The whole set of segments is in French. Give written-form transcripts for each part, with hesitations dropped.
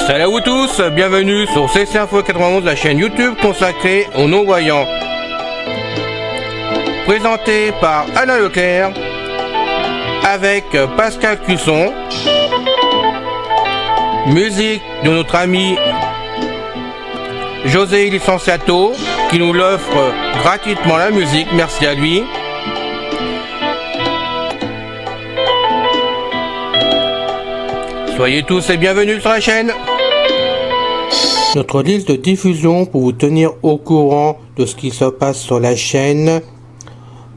Salut à vous tous, bienvenue sur CC Info 91, la chaîne YouTube consacrée aux non-voyants. Présenté par Alain Leclerc, avec Pascal Cusson. Musique de notre ami José Licenciato, qui nous l'offre gratuitement la musique, merci à lui. Soyez tous et bienvenus sur la chaîne. Notre liste de diffusion pour vous tenir au courant de ce qui se passe sur la chaîne.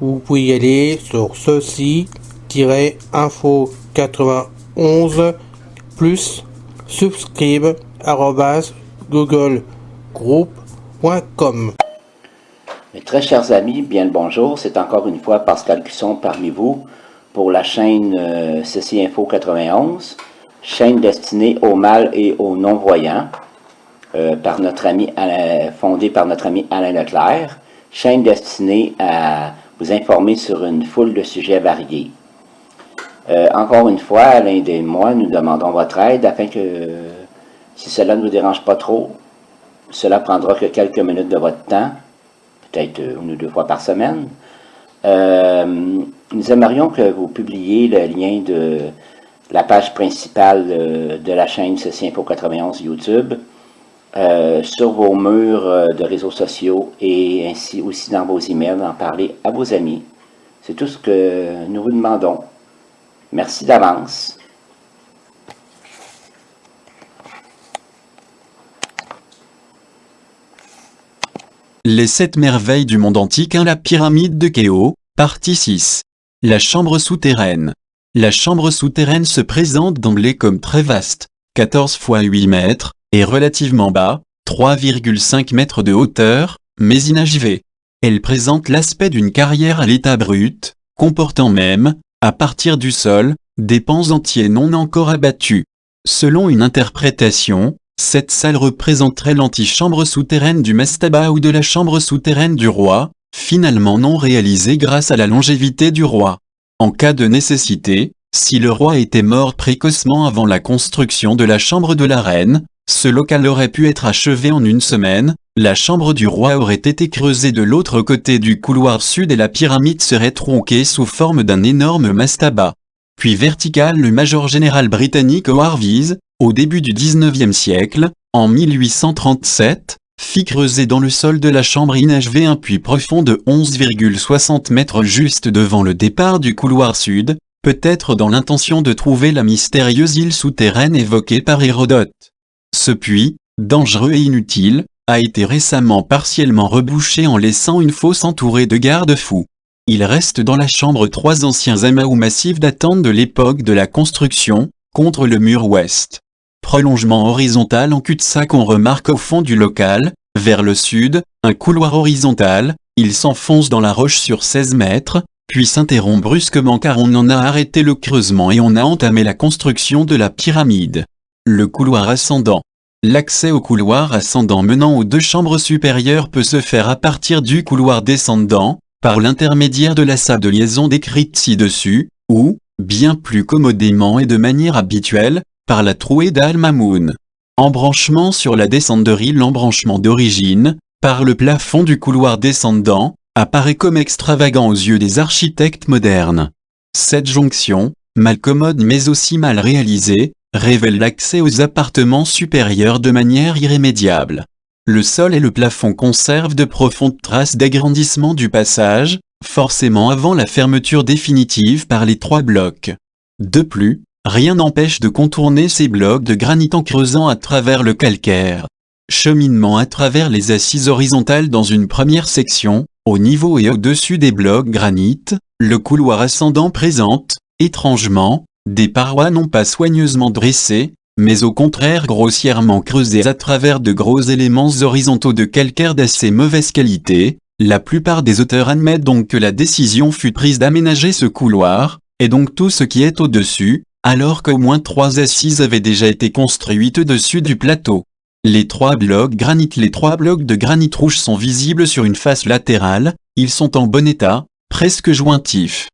Vous pouvez y aller sur ceci-info91 plus subscribe@googlegroup.com. Mes très chers amis, bien le bonjour, c'est encore une fois Pascal Cusson parmi vous pour la chaîne Ceci Info 91, chaîne destinée aux mâles et aux non-voyants, fondée par notre ami Alain Leclerc, chaîne destinée à vous informer sur une foule de sujets variés. Encore une fois, Alain et moi, nous demandons votre aide afin que, si cela ne vous dérange pas trop, cela prendra que quelques minutes de votre temps, peut-être une ou deux fois par semaine. Nous aimerions que vous publiez le lien de la page principale de la chaîne Ceci Info 91 YouTube sur vos murs de réseaux sociaux et ainsi aussi dans vos emails, d'en parler à vos amis. C'est tout ce que nous vous demandons. Merci d'avance. Les 7 merveilles du monde antique, la pyramide de Khéops, partie 6. La chambre souterraine. La chambre souterraine se présente d'emblée comme très vaste, 14 x 8 mètres, et relativement bas, 3,5 mètres de hauteur, mais inachevée. Elle présente l'aspect d'une carrière à l'état brut, comportant même, à partir du sol, des pans entiers non encore abattus. Selon une interprétation, cette salle représenterait l'antichambre souterraine du mastaba ou de la chambre souterraine du roi, finalement non réalisée grâce à la longévité du roi. En cas de nécessité, si le roi était mort précocement avant la construction de la chambre de la reine, ce local aurait pu être achevé en une semaine, la chambre du roi aurait été creusée de l'autre côté du couloir sud et la pyramide serait tronquée sous forme d'un énorme mastaba. Puis vertical, le major général britannique Howard Vyse, au début du 19e siècle, en 1837, fit creuser dans le sol de la chambre inachevée un puits profond de 11,60 mètres juste devant le départ du couloir sud, peut-être dans l'intention de trouver la mystérieuse île souterraine évoquée par Hérodote. Ce puits, dangereux et inutile, a été récemment partiellement rebouché en laissant une fosse entourée de garde-fous. Il reste dans la chambre 3 anciens amas massifs datant de l'époque de la construction, contre le mur ouest. Prolongement horizontal en cul-de-sac, on remarque au fond du local, vers le sud, un couloir horizontal, il s'enfonce dans la roche sur 16 mètres, puis s'interrompt brusquement car on en a arrêté le creusement et on a entamé la construction de la pyramide. Le couloir ascendant. L'accès au couloir ascendant menant aux 2 chambres supérieures peut se faire à partir du couloir descendant, par l'intermédiaire de la salle de liaison décrite ci-dessus, ou, bien plus commodément et de manière habituelle, par la trouée d'Al-Mamoun. Embranchement sur la descenderie. L'embranchement d'origine, par le plafond du couloir descendant, apparaît comme extravagant aux yeux des architectes modernes. Cette jonction, mal commode mais aussi mal réalisée, révèle l'accès aux appartements supérieurs de manière irrémédiable. Le sol et le plafond conservent de profondes traces d'agrandissement du passage, forcément avant la fermeture définitive par les 3 blocs. De plus, rien n'empêche de contourner ces blocs de granit en creusant à travers le calcaire. Cheminement à travers les assises horizontales dans une première section, au niveau et au-dessus des blocs granit, le couloir ascendant présente, étrangement, des parois non pas soigneusement dressées, mais au contraire grossièrement creusées à travers de gros éléments horizontaux de calcaire d'assez mauvaise qualité. La plupart des auteurs admettent donc que la décision fut prise d'aménager ce couloir, et donc tout ce qui est au-dessus, alors qu'au moins 3 assises avaient déjà été construites au-dessus du plateau. Les 3 blocs de granit rouge sont visibles sur une face latérale, ils sont en bon état, presque jointifs.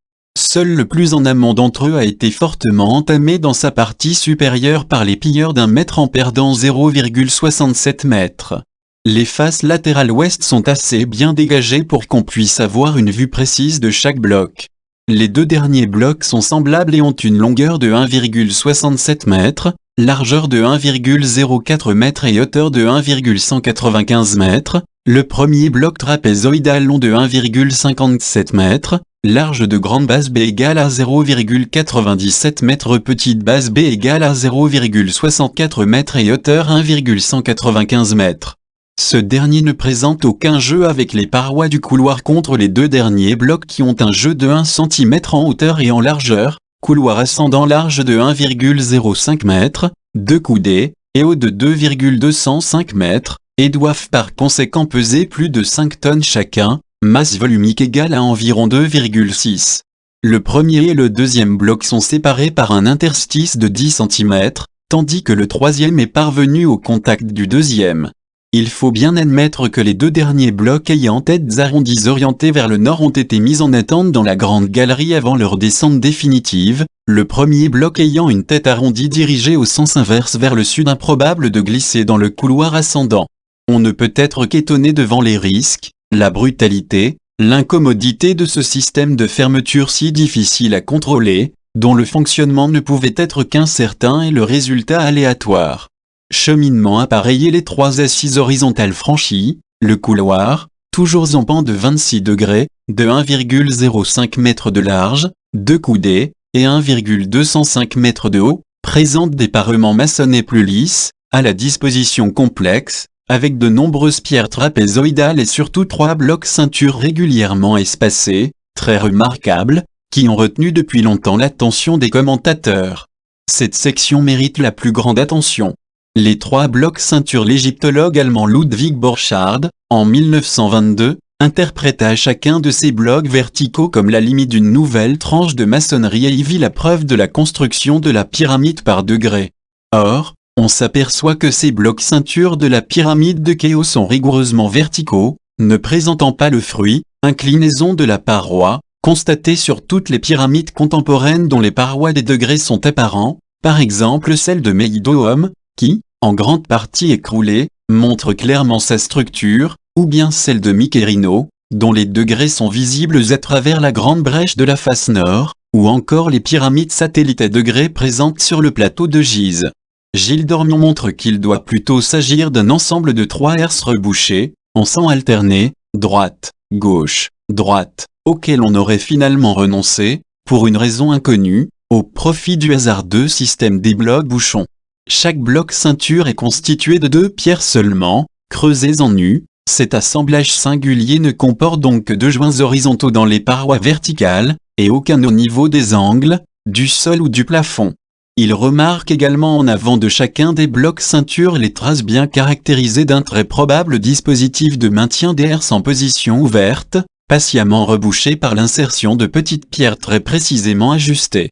Seul le plus en amont d'entre eux a été fortement entamé dans sa partie supérieure par les pilleurs d'1 mètre en perdant 0,67 mètres. Les faces latérales ouest sont assez bien dégagées pour qu'on puisse avoir une vue précise de chaque bloc. Les deux derniers blocs sont semblables et ont une longueur de 1,67 mètres, largeur de 1,04 mètres et hauteur de 1,195 mètres. Le premier bloc trapézoïdal long de 1,57 mètres, large de grande base B égale à 0,97 mètres, petite base B égale à 0,64 mètres et hauteur 1,195 mètres. Ce dernier ne présente aucun jeu avec les parois du couloir contre les deux derniers blocs qui ont un jeu de 1 cm en hauteur et en largeur, couloir ascendant large de 1,05 mètres, 2 coudées, et haut de 2,205 mètres, et doivent par conséquent peser plus de 5 tonnes chacun, masse volumique égale à environ 2,6. Le premier et le deuxième bloc sont séparés par un interstice de 10 cm, tandis que le troisième est parvenu au contact du deuxième. Il faut bien admettre que les deux derniers blocs ayant têtes arrondies orientées vers le nord ont été mis en attente dans la grande galerie avant leur descente définitive, le premier bloc ayant une tête arrondie dirigée au sens inverse vers le sud, improbable de glisser dans le couloir ascendant. On ne peut être qu'étonné devant les risques, la brutalité, l'incommodité de ce système de fermeture si difficile à contrôler, dont le fonctionnement ne pouvait être qu'incertain et le résultat aléatoire. Cheminement appareillé, les 3 assises horizontales franchies, le couloir, toujours en pan de 26 degrés, de 1,05 m de large, 2 coudées, et 1,205 m de haut, présente des parements maçonnés plus lisses, à la disposition complexe, avec de nombreuses pierres trapézoïdales et surtout 3 blocs ceintures régulièrement espacés, très remarquables, qui ont retenu depuis longtemps l'attention des commentateurs. Cette section mérite la plus grande attention. Les 3 blocs ceintures, l'égyptologue allemand Ludwig Borchardt, en 1922, interpréta chacun de ces blocs verticaux comme la limite d'une nouvelle tranche de maçonnerie et y vit la preuve de la construction de la pyramide par degrés. Or, on s'aperçoit que ces blocs ceintures de la pyramide de Khéops sont rigoureusement verticaux, ne présentant pas le fruit, inclinaison de la paroi, constatée sur toutes les pyramides contemporaines dont les parois des degrés sont apparents, par exemple celle de Méidum, qui, en grande partie écroulée, montre clairement sa structure, ou bien celle de Mykérino, dont les degrés sont visibles à travers la grande brèche de la face nord, ou encore les pyramides satellites à degrés présentes sur le plateau de Gizeh. Gilles Dormion montre qu'il doit plutôt s'agir d'un ensemble de 3 herses rebouchées, en sang alterné, droite, gauche, droite, auquel on aurait finalement renoncé, pour une raison inconnue, au profit du hasardeux système des blocs bouchons. Chaque bloc ceinture est constitué de 2 pierres seulement, creusées en U. Cet assemblage singulier ne comporte donc que 2 joints horizontaux dans les parois verticales, et aucun au niveau des angles, du sol ou du plafond. Il remarque également en avant de chacun des blocs ceinture les traces bien caractérisées d'un très probable dispositif de maintien des herses en position ouverte, patiemment rebouché par l'insertion de petites pierres très précisément ajustées.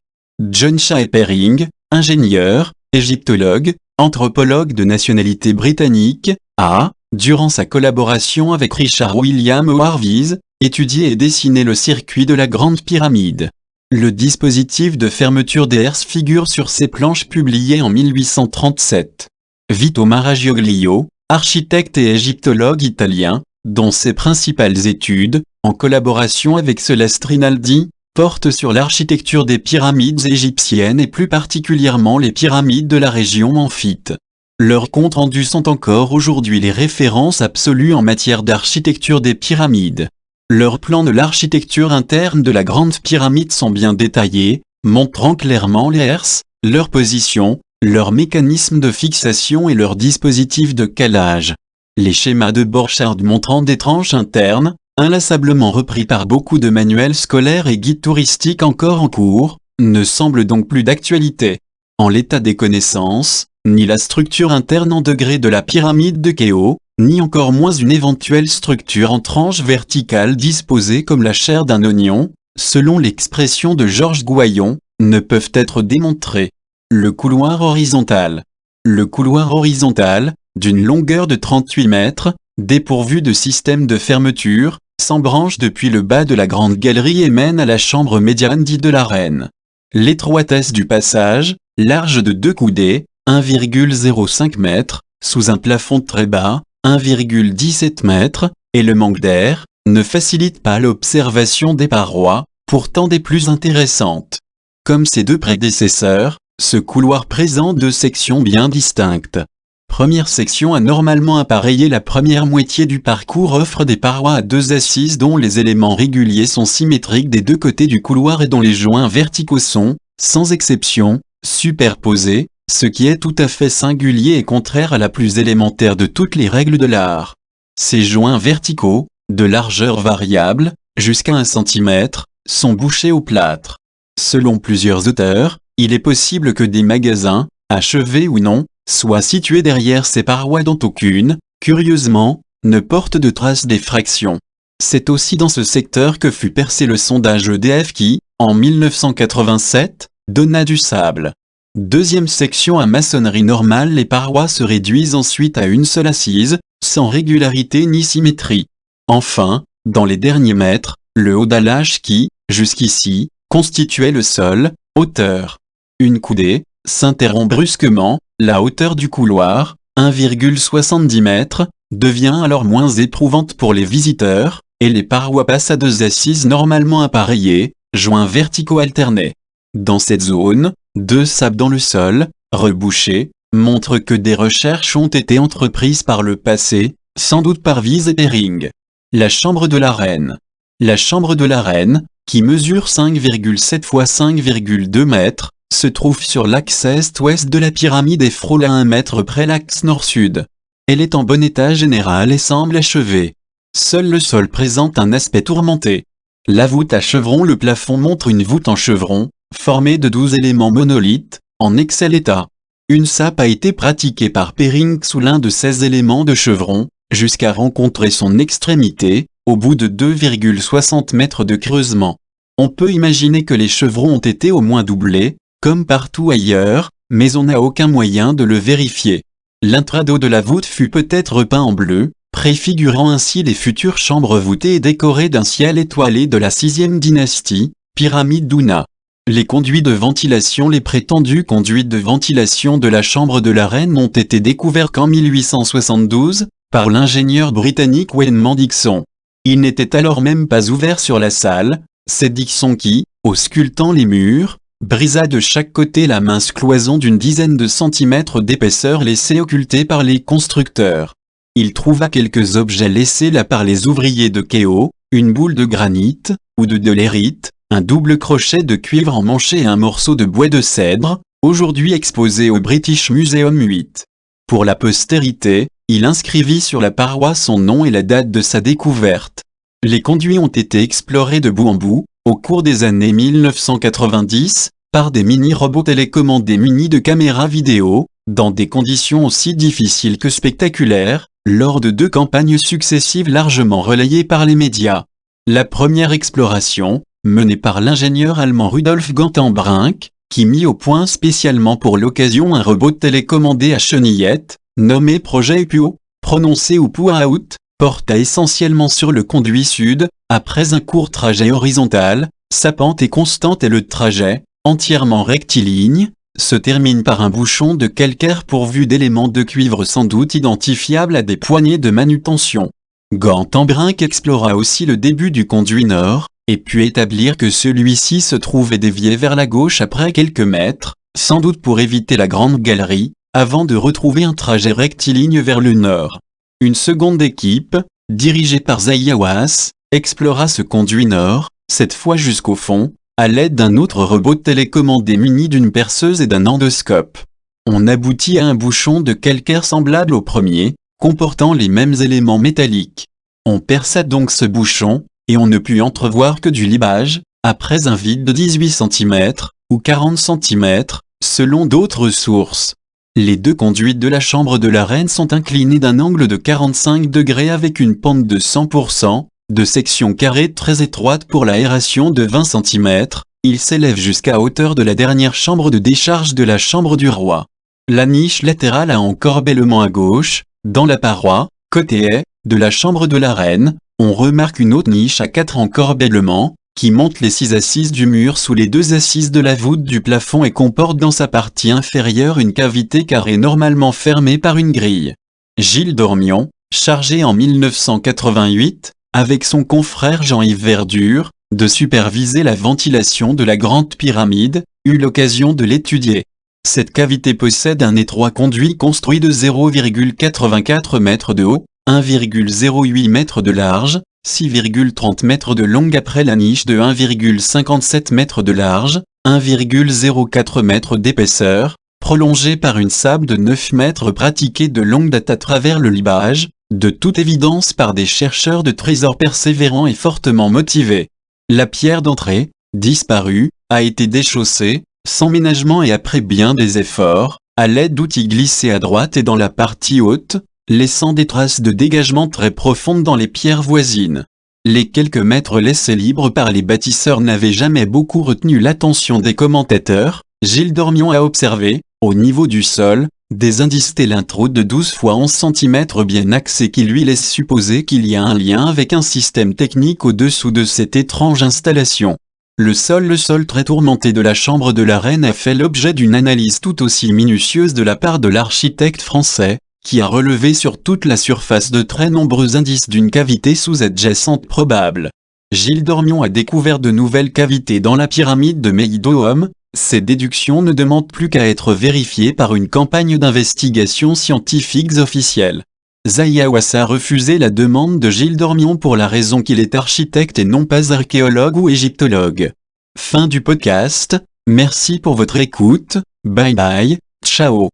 John Shapering, ingénieur, égyptologue, anthropologue de nationalité britannique, a, durant sa collaboration avec Richard William Harvey's, étudié et dessiné le circuit de la Grande Pyramide. Le dispositif de fermeture des herses figure sur ses planches publiées en 1837. Vito Maragioglio, architecte et égyptologue italien, dont ses principales études, en collaboration avec Celeste Rinaldi, portent sur l'architecture des pyramides égyptiennes et plus particulièrement les pyramides de la région memphite. Leurs comptes rendus sont encore aujourd'hui les références absolues en matière d'architecture des pyramides. Leurs plans de l'architecture interne de la Grande Pyramide sont bien détaillés, montrant clairement les herses, leur position, leur mécanisme de fixation et leur dispositif de calage. Les schémas de Borchardt montrant des tranches internes, inlassablement repris par beaucoup de manuels scolaires et guides touristiques encore en cours, ne semblent donc plus d'actualité. En l'état des connaissances, ni la structure interne en degrés de la pyramide de Khéops, ni encore moins une éventuelle structure en tranches verticales disposée comme la chair d'un oignon, selon l'expression de Georges Gouaillon, ne peuvent être démontrées. Le couloir horizontal. Le couloir horizontal, d'une longueur de 38 mètres, dépourvu de système de fermeture, s'embranche depuis le bas de la grande galerie et mène à la chambre médiane dite de la reine. L'étroitesse du passage, large de 2 coudées, 1,05 m, sous un plafond très bas, 1,17 m, et le manque d'air, ne facilite pas l'observation des parois, pourtant des plus intéressantes. Comme ses deux prédécesseurs, ce couloir présente 2 sections bien distinctes. Première section anormalement appareillée. La première moitié du parcours offre des parois à 2 assises dont les éléments réguliers sont symétriques des 2 côtés du couloir et dont les joints verticaux sont, sans exception, superposés, ce qui est tout à fait singulier et contraire à la plus élémentaire de toutes les règles de l'art. Ces joints verticaux, de largeur variable, jusqu'à 1 cm, sont bouchés au plâtre. Selon plusieurs auteurs, il est possible que des magasins, achevés ou non, soient situés derrière ces parois dont aucune, curieusement, ne porte de traces d'effraction. C'est aussi dans ce secteur que fut percé le sondage EDF qui, en 1987, donna du sable. Deuxième section à maçonnerie normale. Les parois se réduisent ensuite à une seule assise, sans régularité ni symétrie. Enfin, dans les derniers mètres, le haut dallage qui, jusqu'ici, constituait le sol, hauteur 1 coudée, s'interrompt brusquement. La hauteur du couloir, 1,70 m, devient alors moins éprouvante pour les visiteurs, et les parois passent à 2 assises normalement appareillées, joints verticaux alternés. Dans cette zone, 2 sables dans le sol, rebouchés, montrent que des recherches ont été entreprises par le passé, sans doute par Wiese et Hering. La chambre de la reine. La chambre de la reine, qui mesure 5,7 x 5,2 m, se trouve sur l'axe est-ouest de la pyramide et frôle à 1 mètre près l'axe nord-sud. Elle est en bon état général et semble achevée. Seul le sol présente un aspect tourmenté. La voûte à chevron. Le plafond montre une voûte en chevron, formée de 12 éléments monolithes, en excellent état. Une sape a été pratiquée par Hering sous l'un de ces éléments de chevron, jusqu'à rencontrer son extrémité, au bout de 2,60 mètres de creusement. On peut imaginer que les chevrons ont été au moins doublés, comme partout ailleurs, mais on n'a aucun moyen de le vérifier. L'intrado de la voûte fut peut-être repeint en bleu, préfigurant ainsi les futures chambres voûtées et décorées d'un ciel étoilé de la 6e dynastie, pyramide d'Una. Les conduits de ventilation. Les prétendus conduits de ventilation de la chambre de la reine n'ont été découverts qu'en 1872, par l'ingénieur britannique Wayman Dixon. Il n'était alors même pas ouvert sur la salle, c'est Dixon qui, auscultant les murs, brisa de chaque côté la mince cloison d'une dizaine de centimètres d'épaisseur laissée occultée par les constructeurs. Il trouva quelques objets laissés là par les ouvriers de Kew, une boule de granit, ou de dolerite, un double crochet de cuivre emmanché et un morceau de bois de cèdre, aujourd'hui exposé au British Museum 8. Pour la postérité, il inscrivit sur la paroi son nom et la date de sa découverte. Les conduits ont été explorés de bout en bout, au cours des années 1990, par des mini-robots télécommandés munis de caméras vidéo, dans des conditions aussi difficiles que spectaculaires, lors de 2 campagnes successives largement relayées par les médias. La première exploration, menée par l'ingénieur allemand Rudolf Gantenbrink, qui mit au point spécialement pour l'occasion un robot télécommandé à chenillettes, nommé Projet Upuo, prononcé Upuaout, porta essentiellement sur le conduit sud. Après un court trajet horizontal, sa pente est constante et le trajet, entièrement rectiligne, se termine par un bouchon de calcaire pourvu d'éléments de cuivre sans doute identifiables à des poignées de manutention. Gantenbrink explora aussi le début du conduit nord, et put établir que celui-ci se trouvait dévié vers la gauche après quelques mètres, sans doute pour éviter la grande galerie, avant de retrouver un trajet rectiligne vers le nord. Une seconde équipe, dirigée par Zayawas, explora ce conduit nord, cette fois jusqu'au fond, à l'aide d'un autre robot télécommandé muni d'une perceuse et d'un endoscope. On aboutit à un bouchon de calcaire semblable au premier, comportant les mêmes éléments métalliques. On perça donc ce bouchon, et on ne put entrevoir que du libage, après un vide de 18 cm, ou 40 cm, selon d'autres sources. Les 2 conduites de la chambre de la reine sont inclinées d'un angle de 45 degrés avec une pente de 100%, de section carrée très étroite pour l'aération de 20 cm, il s'élève jusqu'à hauteur de la dernière chambre de décharge de la chambre du roi. La niche latérale a encorbellement à gauche, dans la paroi, côté est, de la chambre de la reine, On remarque une autre niche à 4 encorbellements, qui monte les 6 assises du mur sous les 2 assises de la voûte du plafond et comporte dans sa partie inférieure une cavité carrée normalement fermée par une grille. Gilles Dormion, chargé en 1988, avec son confrère Jean-Yves Verdure, de superviser la ventilation de la Grande Pyramide, eut l'occasion de l'étudier. Cette cavité possède un étroit conduit construit de 0,84 mètres de haut, 1,08 mètres de large, 6,30 mètres de long après la niche de 1,57 mètres de large, 1,04 mètres d'épaisseur, prolongée par une sable de 9 mètres pratiquée de longue date à travers le Libage, de toute évidence par des chercheurs de trésors persévérants et fortement motivés. La pierre d'entrée, disparue, a été déchaussée, sans ménagement et après bien des efforts, à l'aide d'outils glissés à droite et dans la partie haute, laissant des traces de dégagement très profondes dans les pierres voisines. Les quelques mètres laissés libres par les bâtisseurs n'avaient jamais beaucoup retenu l'attention des commentateurs. Gilles Dormion a observé, au niveau du sol, des indices télintro de 12 x 11 cm bien axés qui lui laissent supposer qu'il y a un lien avec un système technique au-dessous de cette étrange installation. Le sol très tourmenté de la chambre de la reine a fait l'objet d'une analyse tout aussi minutieuse de la part de l'architecte français, qui a relevé sur toute la surface de très nombreux indices d'une cavité sous-adjacente probable. Gilles Dormion a découvert de nouvelles cavités dans la pyramide de Méidum. Ces déductions ne demandent plus qu'à être vérifiées par une campagne d'investigation scientifiques officielle. Zahi Hawass a refusé la demande de Gilles Dormion pour la raison qu'il est architecte et non pas archéologue ou égyptologue. Fin du podcast, merci pour votre écoute, bye bye, ciao.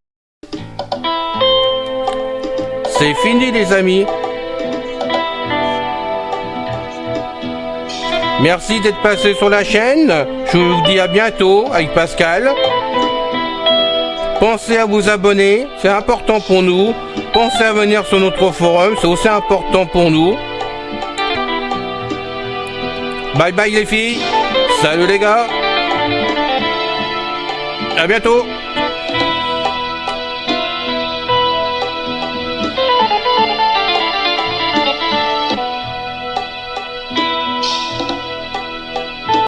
C'est fini les amis. Merci d'être passé sur la chaîne. Je vous dis à bientôt avec Pascal. Pensez à vous abonner, c'est important pour nous. Pensez à venir sur notre forum, c'est aussi important pour nous. Bye bye les filles. Salut les gars. À bientôt.